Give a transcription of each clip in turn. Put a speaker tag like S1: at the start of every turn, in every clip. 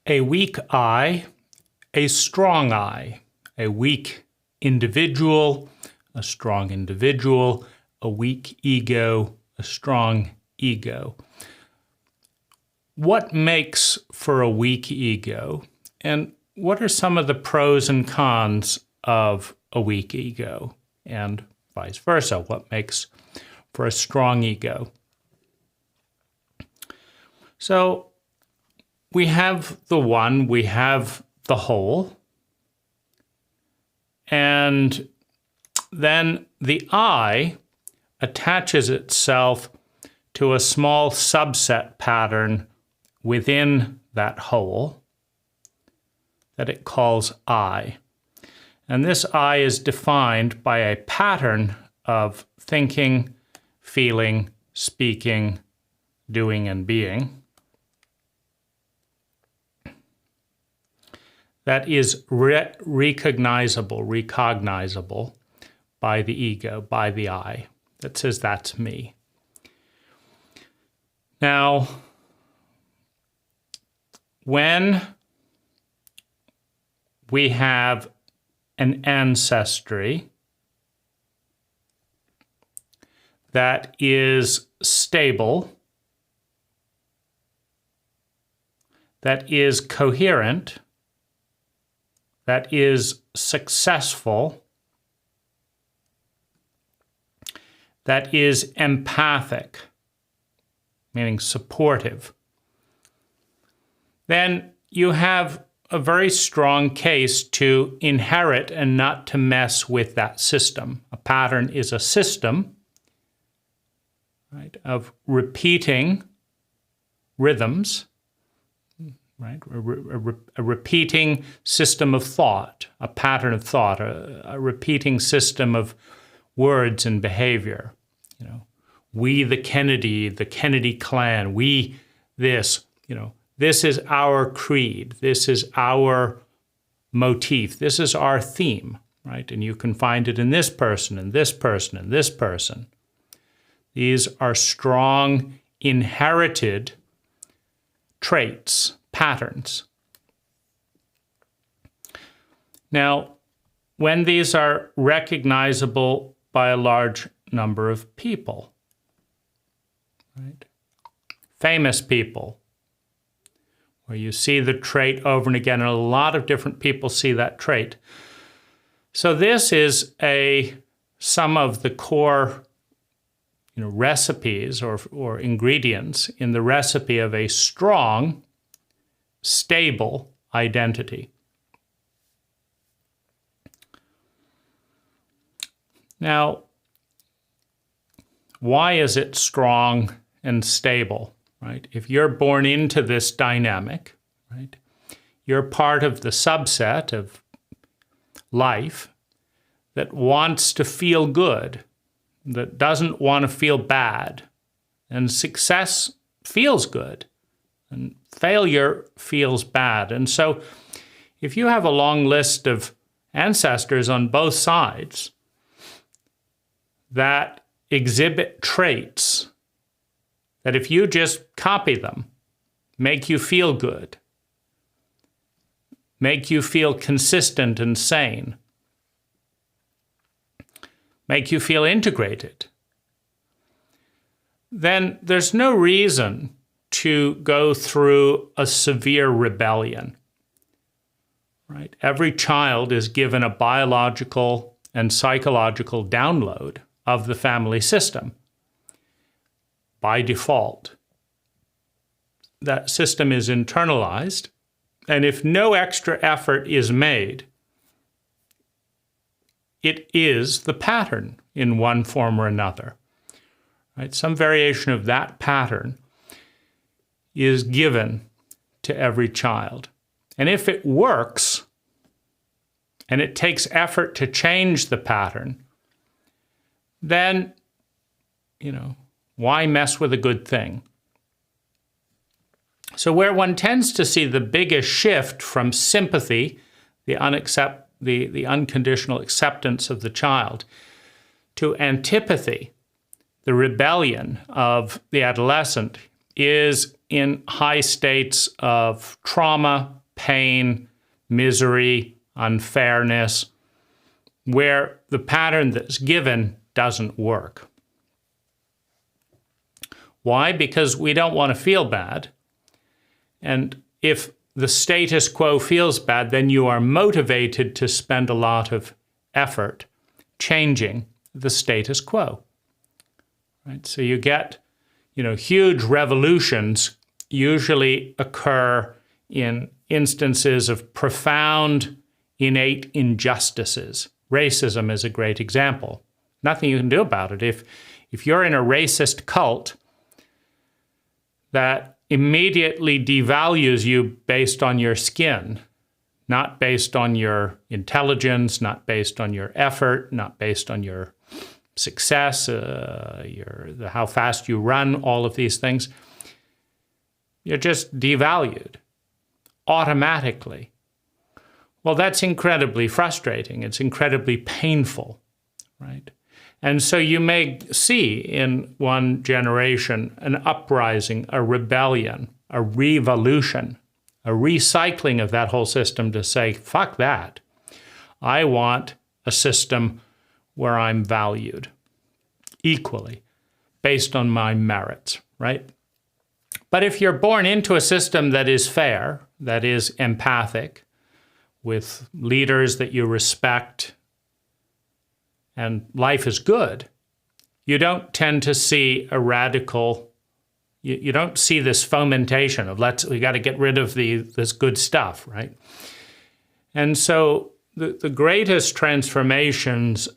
S1: A weak I, a strong I, a weak individual, a strong individual, a weak ego, a strong ego. What makes for a weak ego, and what are some of the pros and cons of a weak ego, and vice versa? What makes for a strong ego? So we have the one, we have the whole, and then the I attaches itself to a small subset pattern within that whole that it calls I. And this I is defined by a pattern of thinking, feeling, speaking, doing, and being that is recognizable by the ego, by the I, that says that's me. Now, when we have an ancestry that is stable, that is coherent, that is successful, that is empathic, meaning supportive, then you have a very strong case to inherit and not to mess with that system. A pattern is a system, right, of repeating rhythms, right? A repeating system of thought, a pattern of thought, a repeating system of words and behavior. You know, we the Kennedy clan, we this, you know, this is our creed, this is our motif, this is our theme, right? And you can find it in this person, and this person, and this person. These are strong, inherited traits, patterns. Now, when these are recognizable by a large number of people, right? Famous people, where you see the trait over and again, and a lot of different people see that trait. So this is some of the core, you know, recipes or ingredients in the recipe of a strong, stable identity. Now, why is it strong and stable, right? If you're born into this dynamic, right, you're part of the subset of life that wants to feel good, that doesn't want to feel bad, and success feels good, and failure feels bad. And so if you have a long list of ancestors on both sides that exhibit traits that if you just copy them, make you feel good, make you feel consistent and sane, make you feel integrated, then there's no reason to go through a severe rebellion, right? Every child is given a biological and psychological download of the family system by default. That system is internalized, and if no extra effort is made, it is the pattern in one form or another, right? Some variation of that pattern is given to every child. And if it works, and it takes effort to change the pattern, then, you know, why mess with a good thing? So where one tends to see the biggest shift from sympathy, the unconditional acceptance of the child, to antipathy, the rebellion of the adolescent, is in high states of trauma, pain, misery, unfairness, where the pattern that's given doesn't work. Why? Because we don't want to feel bad. And if the status quo feels bad, then you are motivated to spend a lot of effort changing the status quo. Right? So you get, huge revolutions usually occur in instances of profound, innate injustices. Racism is a great example. Nothing you can do about it. If you're in a racist cult that immediately devalues you based on your skin, not based on your intelligence, not based on your effort, not based on your success, how fast you run, all of these things, you're just devalued automatically. Well, that's incredibly frustrating. It's incredibly painful, right? And so you may see in one generation an uprising, a rebellion, a revolution, a recycling of that whole system to say, fuck that. I want a system where I'm valued equally based on my merits, right? But if you're born into a system that is fair, that is empathic, with leaders that you respect, and life is good, you don't tend to see a radical, you don't see this fomentation of we got to get rid of this good stuff, right? And so the greatest transformations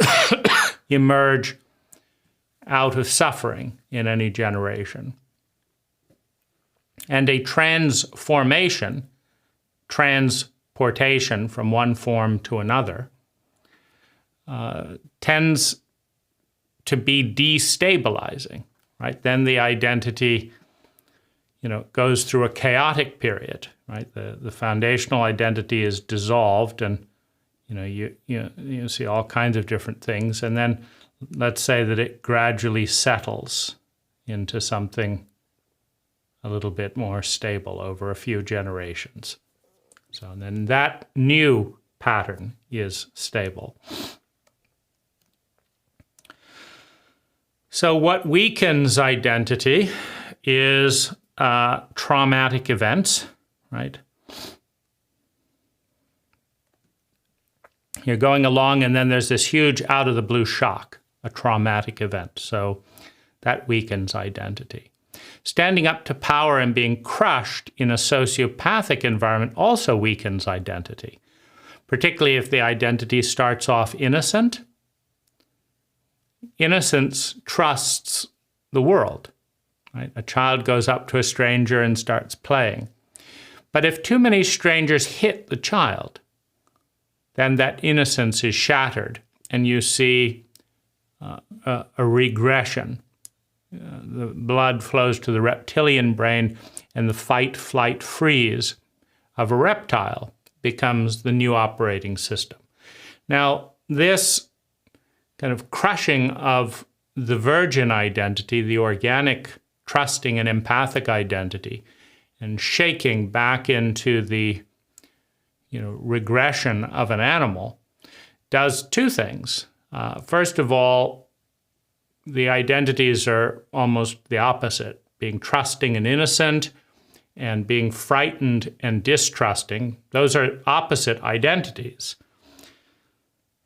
S1: emerge out of suffering in any generation. And a transportation from one form to another tends to be destabilizing, right? Then the identity, goes through a chaotic period, right? The foundational identity is dissolved, and you see all kinds of different things, and then let's say that it gradually settles into something a little bit more stable over a few generations. So then that new pattern is stable. So what weakens identity is traumatic events, right? You're going along and then there's this huge out-of-the-blue shock, a traumatic event. So that weakens identity. Standing up to power and being crushed in a sociopathic environment also weakens identity, particularly if the identity starts off innocent. Innocence trusts the world, right? A child goes up to a stranger and starts playing. But if too many strangers hit the child, then that innocence is shattered, and you see a regression. The blood flows to the reptilian brain, and the fight, flight, freeze of a reptile becomes the new operating system. Now, this kind of crushing of the virgin identity, the organic, trusting, and empathic identity, and shaking back into the regression of an animal, does two things. First of all, the identities are almost the opposite, being trusting and innocent, and being frightened and distrusting. Those are opposite identities.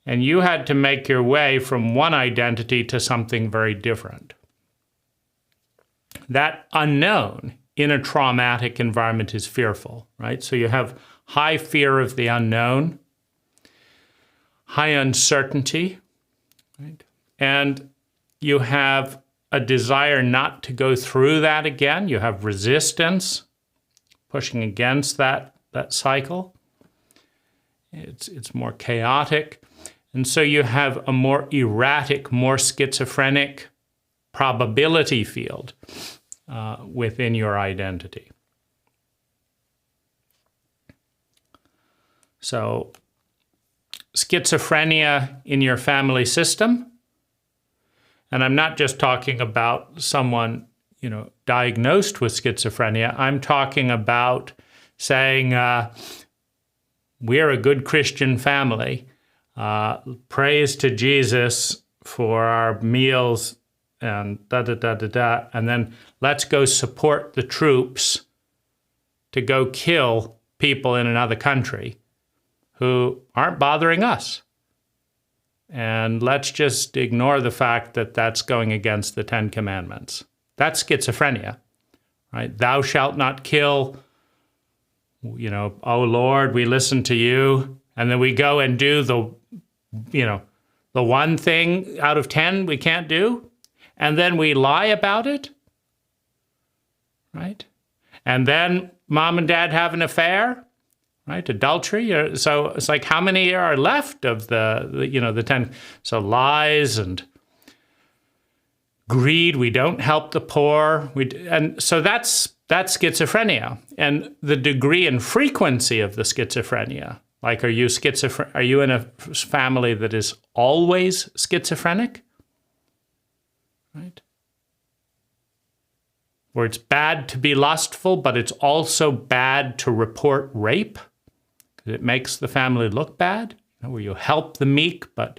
S1: And you had to make your way from one identity to something very different. That unknown in a traumatic environment is fearful, right? So you have high fear of the unknown, high uncertainty, right? And you have a desire not to go through that again. You have resistance, pushing against that cycle. It's more chaotic. And so you have a more erratic, more schizophrenic probability field within your identity. So schizophrenia in your family system, and I'm not just talking about someone, diagnosed with schizophrenia. I'm talking about saying, we're a good Christian family. Praise to Jesus for our meals and da-da-da-da-da. And then let's go support the troops to go kill people in another country who aren't bothering us. And let's just ignore the fact that that's going against the Ten Commandments. That's schizophrenia, right? Thou shalt not kill. Oh Lord, we listen to you. And then we go and do the one thing out of 10 we can't do. And then we lie about it, right? And then mom and dad have an affair, right? Adultery. So it's like, how many are left of the 10? So lies and greed. We don't help the poor. And so that's schizophrenia. And the degree and frequency of the schizophrenia. Like, are you in a family that is always schizophrenic? Right? Where it's bad to be lustful, but it's also bad to report rape, because it makes the family look bad. Where you help the meek, but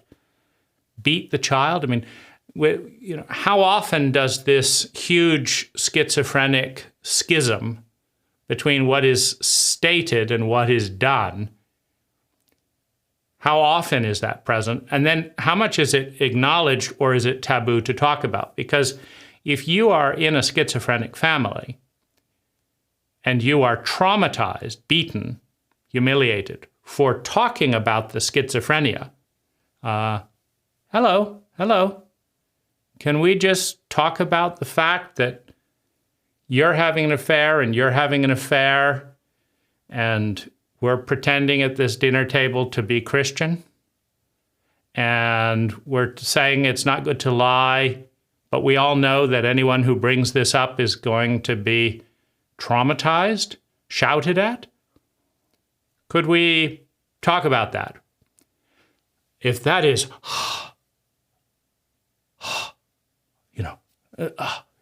S1: beat the child. I mean, how often does this huge schizophrenic schism between what is stated and what is done, how often is that present? And then how much is it acknowledged or is it taboo to talk about? Because if you are in a schizophrenic family and you are traumatized, beaten, humiliated for talking about the schizophrenia, hello, can we just talk about the fact that you're having an affair and you're having an affair and we're pretending at this dinner table to be Christian, and we're saying it's not good to lie, but we all know that anyone who brings this up is going to be traumatized, shouted at? Could we talk about that? If that is,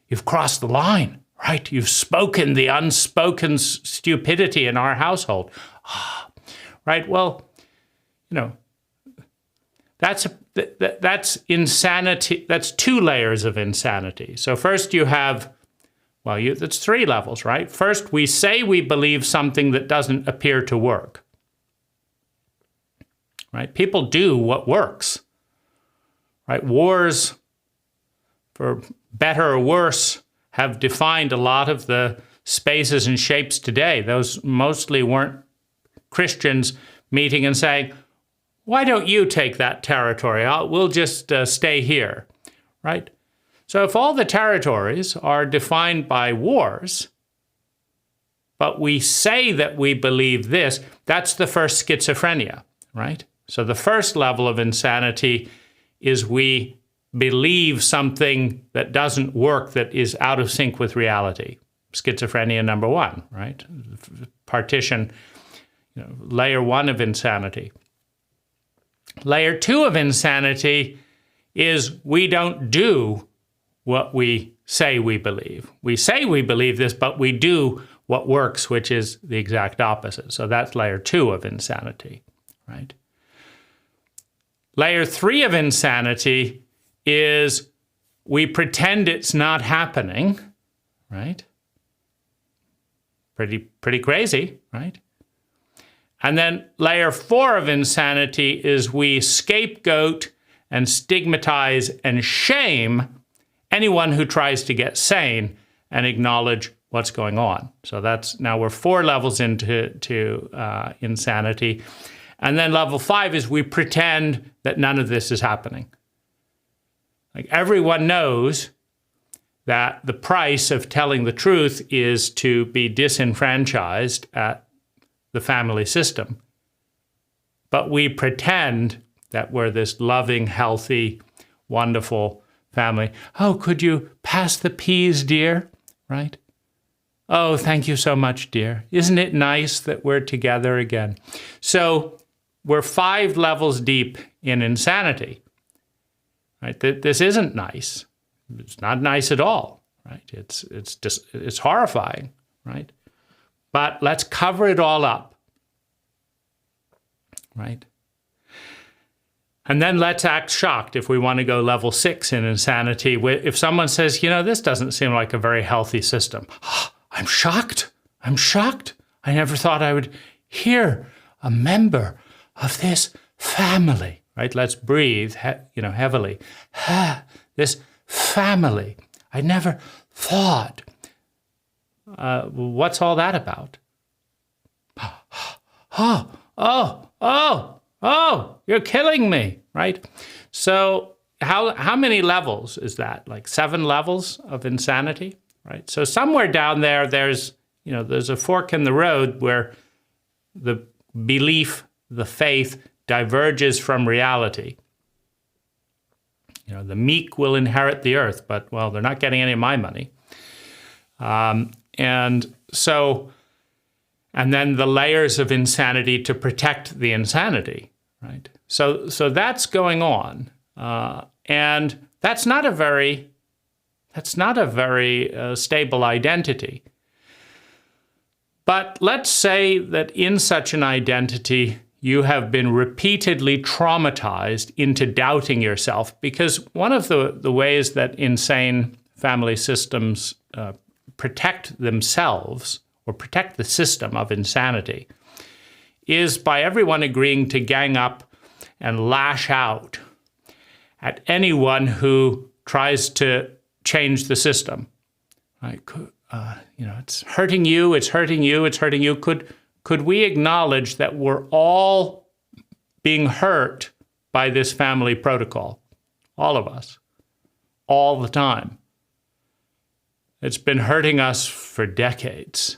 S1: you've crossed the line, right? You've spoken the unspoken stupidity in our household. Right? Well, that's insanity. That's two layers of insanity. So first you have, that's three levels, right? First, we say we believe something that doesn't appear to work. Right? People do what works. Right? Wars, for better or worse, have defined a lot of the spaces and shapes today. Those mostly weren't Christians meeting and saying, why don't you take that territory? We'll just stay here, right? So if all the territories are defined by wars, but we say that we believe this, that's the first schizophrenia, right? So the first level of insanity is we believe something that doesn't work, that is out of sync with reality. Schizophrenia number one, right? Partition, layer one of insanity. Layer two of insanity is we don't do what we say we believe. We say we believe this, but we do what works, which is the exact opposite. So that's layer two of insanity, right? Layer three of insanity is we pretend it's not happening, right? Pretty crazy, right? And then layer four of insanity is we scapegoat and stigmatize and shame anyone who tries to get sane and acknowledge what's going on. So now we're 4 levels into insanity. And then level 5 is we pretend that none of this is happening. Like, everyone knows that the price of telling the truth is to be disenfranchised at the family system. But we pretend that we're this loving, healthy, wonderful family. Oh, could you pass the peas, dear? Right? Oh, thank you so much, dear. Isn't it nice that we're together again? So we're 5 levels deep in insanity. Right? This isn't nice. It's not nice at all. right? It's horrifying, right? But let's cover it all up, right? And then let's act shocked if we want to go level 6 in insanity. If someone says, this doesn't seem like a very healthy system. I'm shocked. I'm shocked. I never thought I would hear a member of this family, right? Let's breathe, heavily. This family. I never thought. What's all that about? Oh, you're killing me, right? So how many levels is that? Like 7 levels of insanity, right? So somewhere down there, there's a fork in the road where the belief, the faith diverges from reality. The meek will inherit the earth, but, well, they're not getting any of my money. And then the layers of insanity to protect the insanity, right? So that's going on, and that's not a very stable identity. But let's say that in such an identity, you have been repeatedly traumatized into doubting yourself, because one of the ways that insane family systems protect themselves or protect the system of insanity is by everyone agreeing to gang up and lash out at anyone who tries to change the system. Right? It's hurting you, it's hurting you, it's hurting you. Could we acknowledge that we're all being hurt by this family protocol? All of us. All the time. It's been hurting us for decades.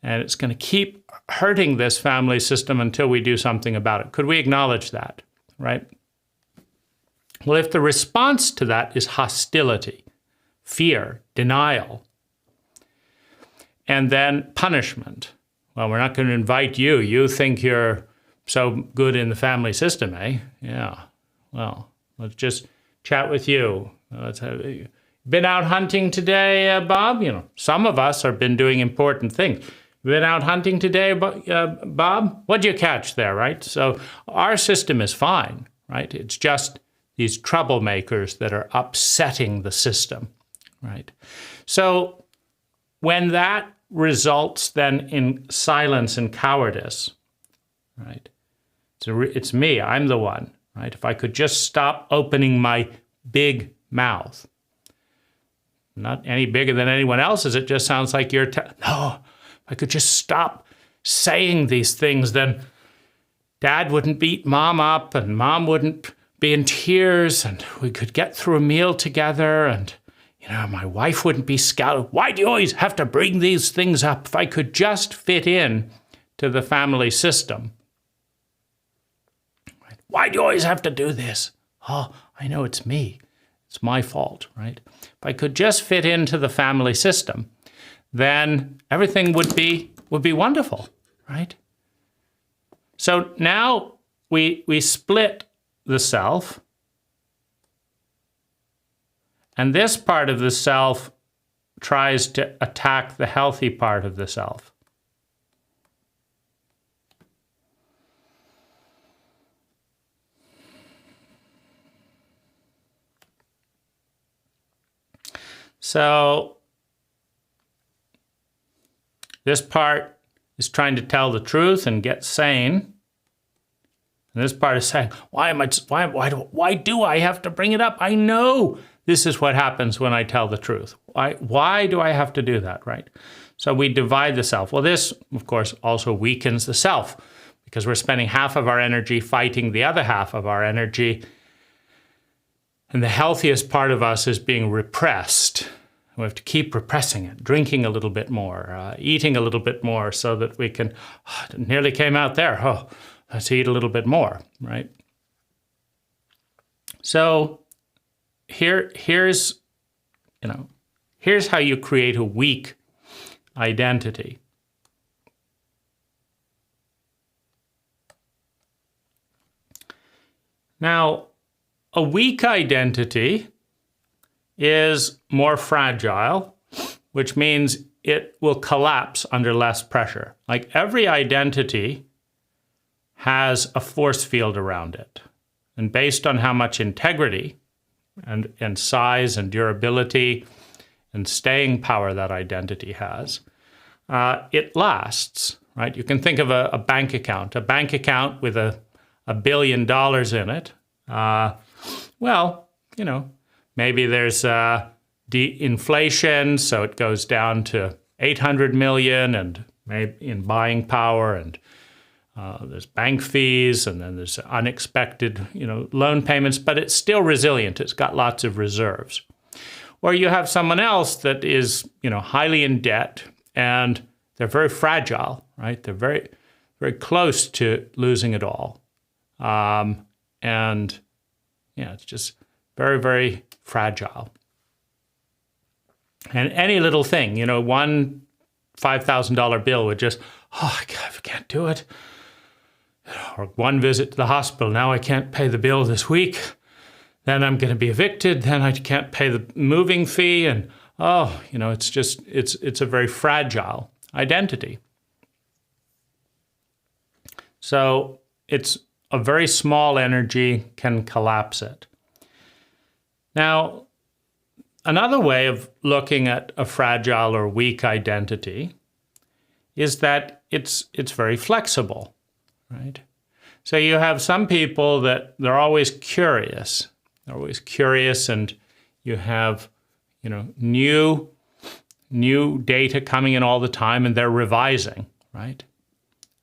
S1: And it's going to keep hurting this family system until we do something about it. Could we acknowledge that, right? Well, if the response to that is hostility, fear, denial, and then punishment, well, we're not going to invite you. You think you're so good in the family system, eh? Yeah. Well, let's just chat with you. Been out hunting today, Bob? Some of us have been doing important things. Been out hunting today, Bob? What'd you catch there, right? So our system is fine, right? It's just these troublemakers that are upsetting the system, right? So when that results then in silence and cowardice, right? It's me, I'm the one, right? If I could just stop opening my big mouth, not any bigger than anyone else's, it just sounds like you're, no, if I could just stop saying these things, then Dad wouldn't beat Mom up and Mom wouldn't be in tears and we could get through a meal together and my wife wouldn't be scowling. Why do you always have to bring these things up? If I could just fit in to the family system. Right? Why do you always have to do this? Oh, I know it's me. It's my fault, right? If I could just fit into the family system, then everything would be wonderful, right? So now we split the self. And this part of the self tries to attack the healthy part of the self. So this part is trying to tell the truth and get sane. And this part is saying, why do I have to bring it up? I know this is what happens when I tell the truth. Why do I have to do that, right? So we divide the self. Well, this, of course, also weakens the self because we're spending half of our energy fighting the other half of our energy. And the healthiest part of us is being repressed. We have to keep repressing it, drinking a little bit more, eating a little bit more so that we can, it nearly came out there. Oh, let's eat a little bit more, right? So here's how you create a weak identity. Now, a weak identity is more fragile, which means it will collapse under less pressure. Like every identity has a force field around it. And based on how much integrity and size and durability and staying power that identity has, it lasts, right? You can think of a bank account with $1 billion in it. Well, you know, maybe there's inflation, so it goes down to 800 million, and maybe in buying power, and there's bank fees, and then there's unexpected, loan payments, but it's still resilient. It's got lots of reserves. Or you have someone else that is, highly in debt, and they're very fragile, right? They're very, very close to losing it all. And yeah, it's just very, very fragile. And any little thing, one $5,000 bill would just, I can't do it. Or one visit to the hospital, now I can't pay the bill this week. Then I'm going to be evicted. Then I can't pay the moving fee. And it's a very fragile identity. So it's a very small energy can collapse it. Now, another way of looking at a fragile or weak identity is that it's very flexible, right? So you have some people that they're always curious. They're always curious, and you have, new data coming in all the time, and they're revising, right?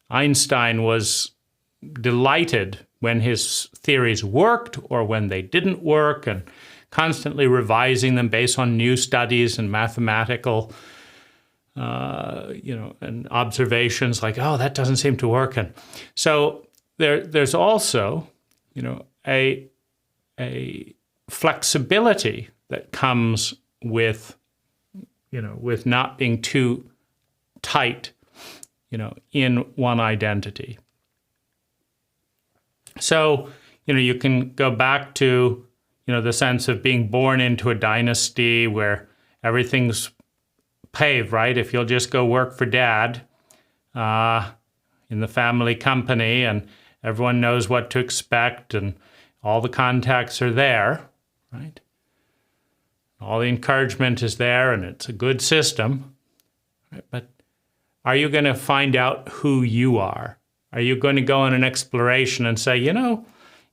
S1: Einstein was delighted when his theories worked or when they didn't work, and constantly revising them based on new studies and mathematical, and observations like, that doesn't seem to work. And so there's also, a flexibility that comes with, with not being too tight, in one identity. So, you can go back to, the sense of being born into a dynasty where everything's paved, right? If you'll just go work for dad in the family company, and everyone knows what to expect, and all the contacts are there, right? All the encouragement is there, and it's a good system, right? But are you going to find out who you are? Are you going to go on an exploration and say,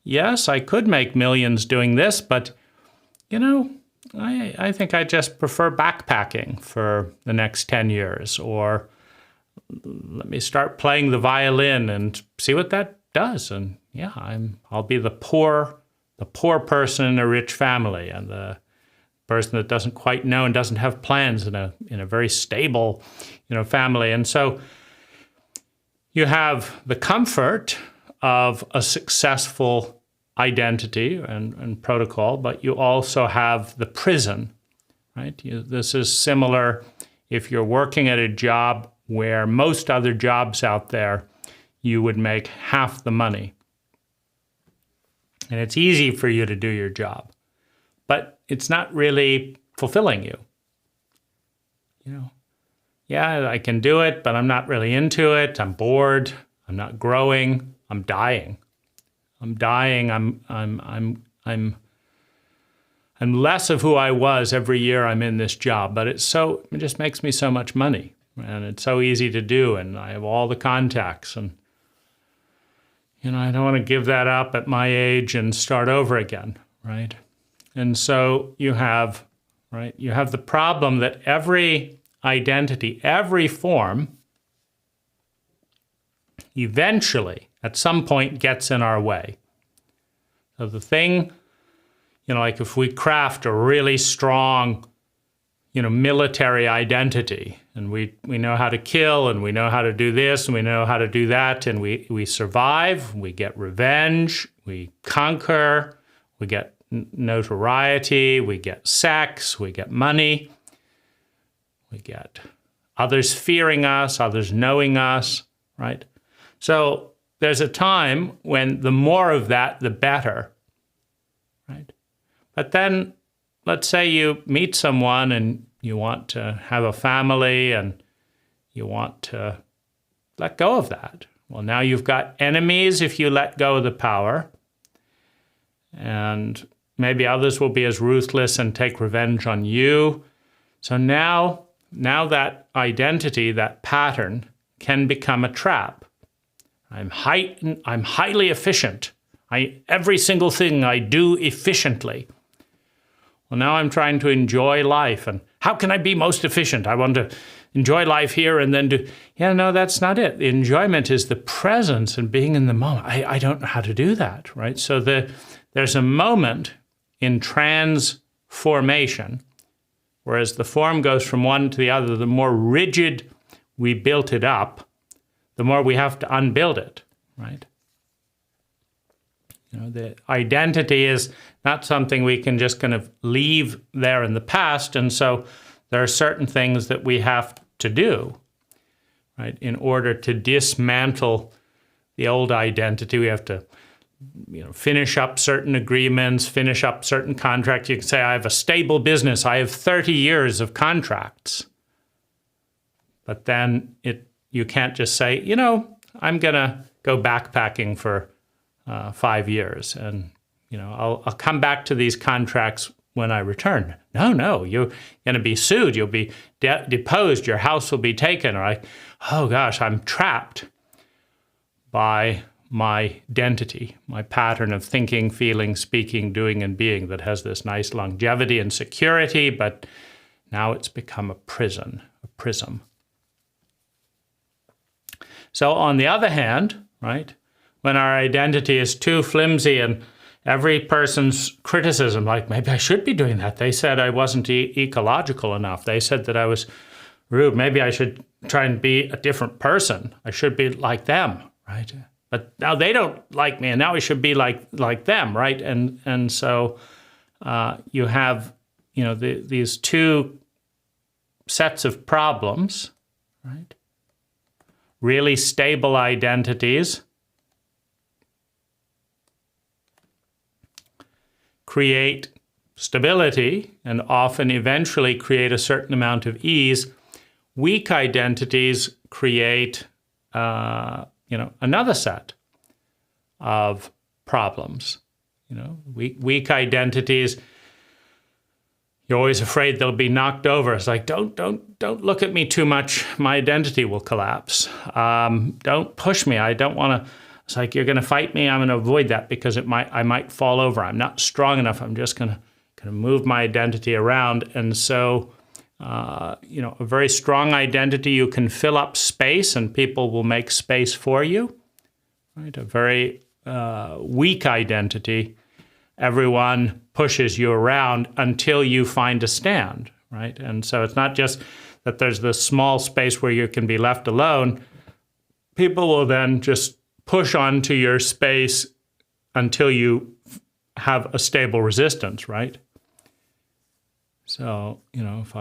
S1: yes, I could make millions doing this, but, I think I just prefer backpacking for the next 10 years, or let me start playing the violin and see what that does. And yeah, I'll be the poor person in a rich family, and the person that doesn't quite know and doesn't have plans in a very stable, family. And so you have the comfort of a successful identity and protocol, but you also have the prison, right? This is similar if you're working at a job where most other jobs out there, you would make half the money. And it's easy for you to do your job, but it's not really fulfilling you. Yeah, I can do it, but I'm not really into it. I'm bored. I'm not growing. I'm dying. I'm less of who I was every year I'm in this job, but it just makes me so much money, and it's so easy to do, and I have all the contacts, and I don't want to give that up at my age and start over again, right? And so you have the problem that every identity, every form, eventually, at some point, gets in our way. So the thing, like if we craft a really strong, military identity, and we know how to kill, and we know how to do this, and we know how to do that, and we survive, we get revenge, we conquer, we get notoriety, we get sex, we get money, we get others fearing us, others knowing us, right? So there's a time when the more of that, the better, right? But then let's say you meet someone and you want to have a family and you want to let go of that. Well, now you've got enemies if you let go of the power. And maybe others will be as ruthless and take revenge on you. So now that identity, that pattern, can become a trap. I'm highly efficient. Every single thing I do efficiently. Well, now I'm trying to enjoy life. And how can I be most efficient? I want to enjoy life here and then do... Yeah, no, that's not it. The enjoyment is the presence and being in the moment. I don't know how to do that, right? So there's a moment in transformation, whereas the form goes from one to the other, the more rigid we built it up, the more we have to unbuild it, right? The identity is not something we can just kind of leave there in the past, and so there are certain things that we have to do, right? In order to dismantle the old identity, we have to finish up certain agreements, finish up certain contracts. You can say, I have a stable business. I have 30 years of contracts. But then you can't just say, I'm going to go backpacking for 5 years and, I'll come back to these contracts when I return. No, you're going to be sued. You'll be deposed. Your house will be taken. Or oh gosh, I'm trapped by my identity, my pattern of thinking, feeling, speaking, doing, and being that has this nice longevity and security, but now it's become a prism. So on the other hand, right, when our identity is too flimsy and every person's criticism, like maybe I should be doing that. They said I wasn't ecological enough. They said that I was rude. Maybe I should try and be a different person. I should be like them, right? But now they don't like me, and now I should be like them, right? And so you have these two sets of problems, right? Really stable identities create stability and often eventually create a certain amount of ease. Weak identities create another set of problems. Weak identities, you're always afraid they'll be knocked over. It's like, don't look at me too much. My identity will collapse. Don't push me. I don't want to. It's like, you're going to fight me. I'm going to avoid that because I might fall over. I'm not strong enough. I'm just going to move my identity around. And so, a very strong identity, you can fill up space and people will make space for you. Right? A very weak identity, everyone pushes you around until you find a stand, right? And so it's not just that there's this small space where you can be left alone. People will then just push onto your space until you have a stable resistance, right? So, if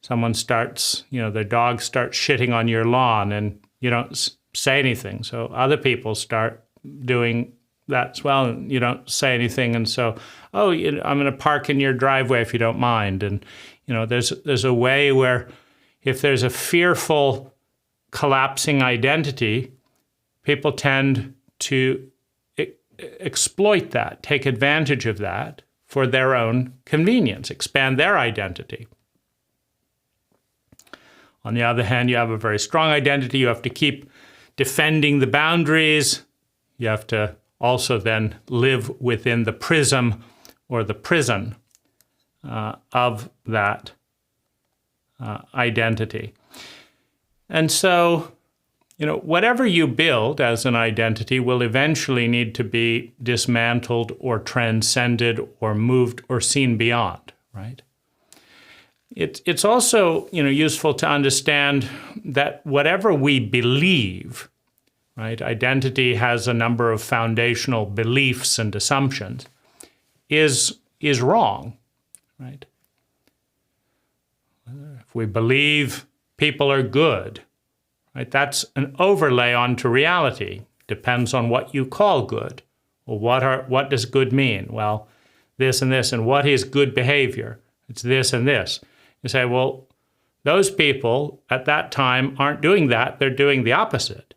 S1: someone starts, their dog starts shitting on your lawn and you don't say anything. So other people start doing that as well, and you don't say anything. And so, I'm going to park in your driveway if you don't mind. And, there's a way where if there's a fearful collapsing identity, people tend to exploit that, take advantage of that for their own convenience, expand their identity. On the other hand, you have a very strong identity. You have to keep defending the boundaries. You have to also then live within the prism or the prison of that identity. And so, whatever you build as an identity will eventually need to be dismantled or transcended or moved or seen beyond, right? It's also, useful to understand that whatever we believe, right, identity has a number of foundational beliefs and assumptions, is wrong, right? If we believe people are good, right, that's an overlay onto reality. Depends on what you call good. Well, what does good mean? Well, this and this. And what is good behavior? It's this and this. You say, well, those people at that time aren't doing that. They're doing the opposite.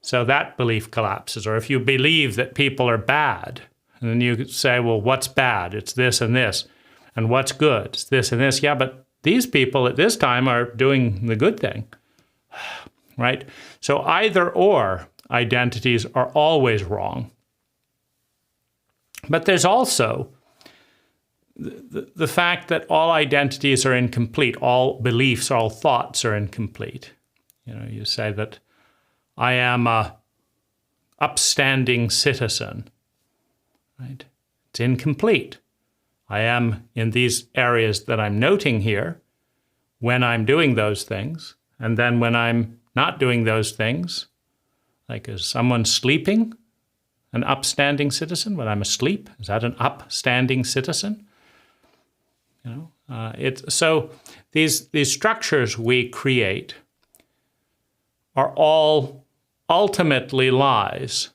S1: So that belief collapses. Or if you believe that people are bad, and then you say, well, what's bad? It's this and this. And what's good? It's this and this. Yeah, but these people at this time are doing the good thing, right? So either or identities are always wrong. But there's also the fact that all identities are incomplete, all beliefs, all thoughts are incomplete. You know, you say that I am a upstanding citizen, right? It's incomplete. I am in these areas that I'm noting here when I'm doing those things. And then when I'm not doing those things, like is someone sleeping, an upstanding citizen? When I'm asleep, is that an upstanding citizen? You know, so these structures we create are all ultimately lies,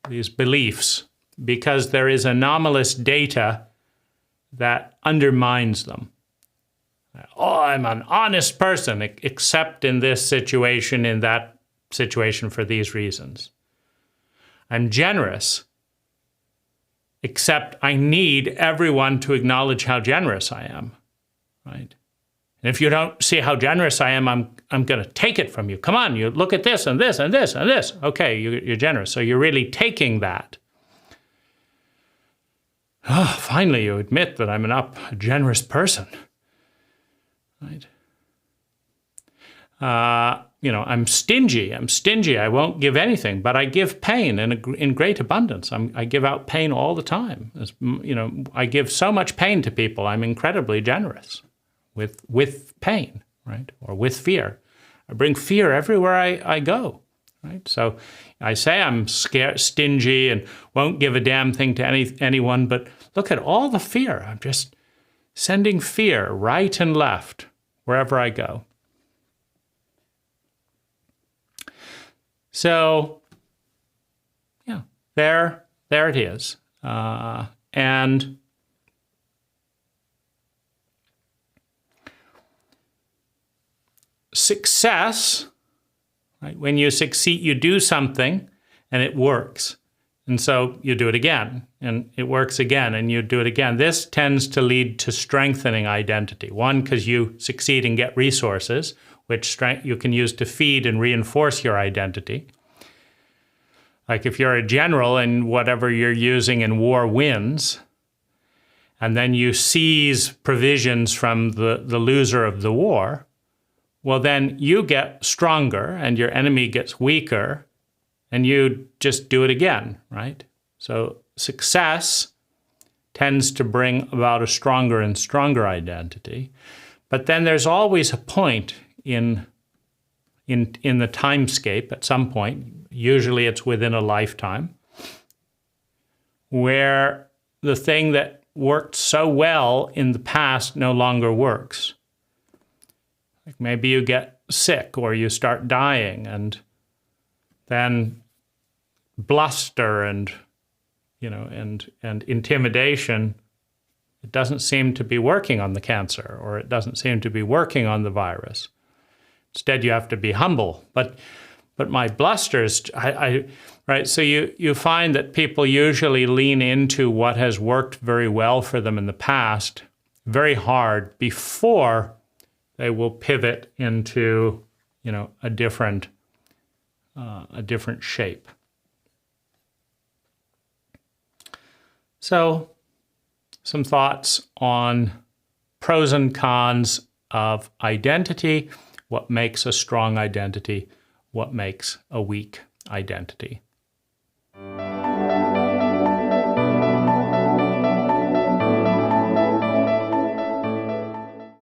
S1: these beliefs, because there is anomalous data that undermines them. Oh, I'm an honest person, except in this situation, in that situation for these reasons. I'm generous, except I need everyone to acknowledge how generous I am, right? And if you don't see how generous I am, I'm going to take it from you. Come on, you look at this and this and this and this. Okay, you're generous. So you're really taking that. Oh, finally, you admit that I'm a generous person, right? You know, I'm stingy. I won't give anything, but I give pain in great abundance. I give out pain all the time. You know, I give so much pain to people. I'm incredibly generous with pain, right? Or with fear. I bring fear everywhere I go, right? So I say I'm stingy and won't give a damn thing to anyone, but look at all the fear. I'm just sending fear right and left wherever I go. So, yeah, there it is. And success, right? When you succeed, you do something and it works. And so you do it again and it works again and you do it again. This tends to lead to strengthening identity. One, because you succeed and get resources, which you can use to feed and reinforce your identity. Like if you're a general and whatever you're using in war wins, and then you seize provisions from the loser of the war, well, then you get stronger and your enemy gets weaker and you just do it again, right? So success tends to bring about a stronger and stronger identity. But then there's always a point in the timescape at some point, usually it's within a lifetime, where the thing that worked so well in the past no longer works. Like maybe you get sick or you start dying and then bluster and, you know, and intimidation, it doesn't seem to be working on the cancer or it doesn't seem to be working on the virus. Instead, you have to be humble. But my blusters, right? So you find that people usually lean into what has worked very well for them in the past very hard before they will pivot into, you know, a different shape. So, some thoughts on pros and cons of identity. What makes a strong identity? What makes a weak identity?